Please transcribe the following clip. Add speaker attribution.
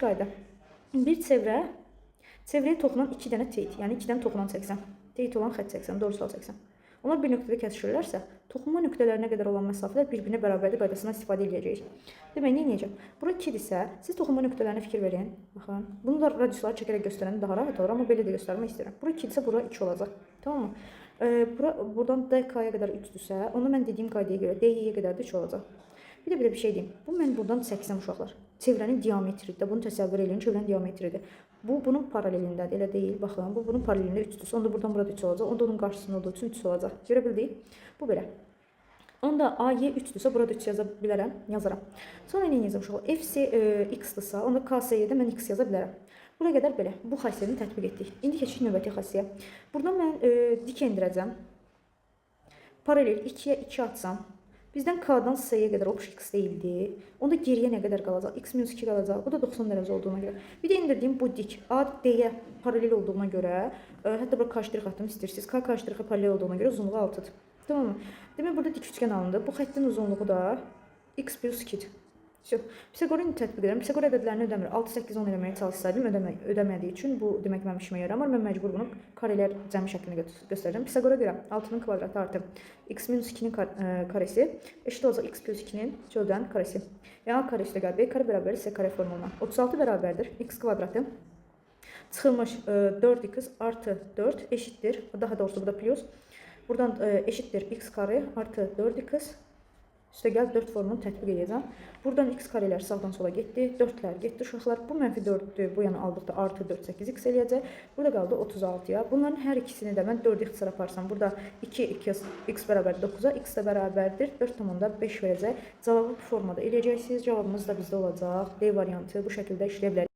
Speaker 1: qayda. Bir çevrəyə toxunan 2 dənə teyit, yəni 2 dənə toxunan çəksən. Teyit olan xətt çəksən, doğrusal çəksən. Onlar bir nöqtədə kəsişirlərsə, toxunma nöqtələrinə qədər olan məsafələr bir-birinə bərabərlik qaydasından istifadə edəcəyik. Demək, nə edəcəm? Bura 2-dirsə, siz toxunma nöqtələrinə fikir verin. Baxın, bunu da radiusları çəkərək göstərəndə daha rahat olur, amma belə də göstərmək istəyirəm. Bura 2-dirsə, bura 2 olacaq. Tamam mı? Buradan DK-ya qədər 3-dürsə, onu mən dediyim qaydaya görə DY-yə qədər də 2 olacaq. Bir də belə bir şey deyim. Bu mən buradan çəksəm uşaqlar. Çevrənin diametridir. Bunu təsəvvür edin. Çevrənin diametridir. Bu bunun paralelindədir. Elə deyil. Baxın, bu bunun paralelində 3-dürsə, onda buradan burada 3 olacaq. Onda onun qarşısında olduğu üçün 3 olacaq. Görə bildik? Bu belə. Onda AY 3-dürsə, burada 3 yaza bilərəm, yazaram. Sonra nə edəcəm uşaqlar? FC X-dırsa, onda KS-yə də mən X yaza bilərəm. Buraya qədər belə. Bu xassiyəni tətbiq etdik. İndi keçirik növbəti xassiyə. Buradan mən dik endirəcəm. Paralel 2-yə 2 atsam. Bizdən K-dan S-yə qədər obş X deyildi. Onda geriyə nə qədər qalacaq? X-2 qalacaq. Bu da 90 dərəcə olduğuna görə. Bir də indirdiyim bu dik A D-yə paralel olduğuna görə, hətta bura K' xəttimi istəyirsiniz. K K' paralel olduğuna görə uzunluğu 6-dır. Tamam mı? Demək, burada dik üçgən alındı. Bu xəttin uzunluğu da X + 2-dir. Pisagorun tətbiq edirəm. Pisagor ədədlərini ödəmir. 6, 8, 10 eləməyə çalışsaydım, ödəmədiyi üçün bu demək mənim işimə yaramır. Mən məcbur bunu karelər cəmi şəklində göstərəcəm. Pisagora görə 6-nın kvadratı artı x-2-nin karesi eşit olacaq x + 2-nin çöldən karesi. Yəni A kare üstə B kare bərabər S kare formuluna. 36 bərabərdir x kvadratı çıxılmış 4x artı 4 eşitdir. Daha doğrusu bu da plus. Buradan eşitdir x kare artı 4x. Üstə gəl 4 formunu tətbiq edəcəm. Buradan x karelər sağdan sola getdi. 4-lər getdi uşaqlar. Bu -4-dür. Bu yana aldıqda artı 4 8x eləyəcək. Burada qaldı 36-ya. Bunların hər ikisini də mən 4 ixtisar aparsam. Burada 2 x bərabər 9-a, x də bərabərdir 4,5 verəcək. Cavabı bu formada eləyəcəksiniz. Cavabımız da bizdə olacaq. D variantı bu şəkildə işləyə bilər.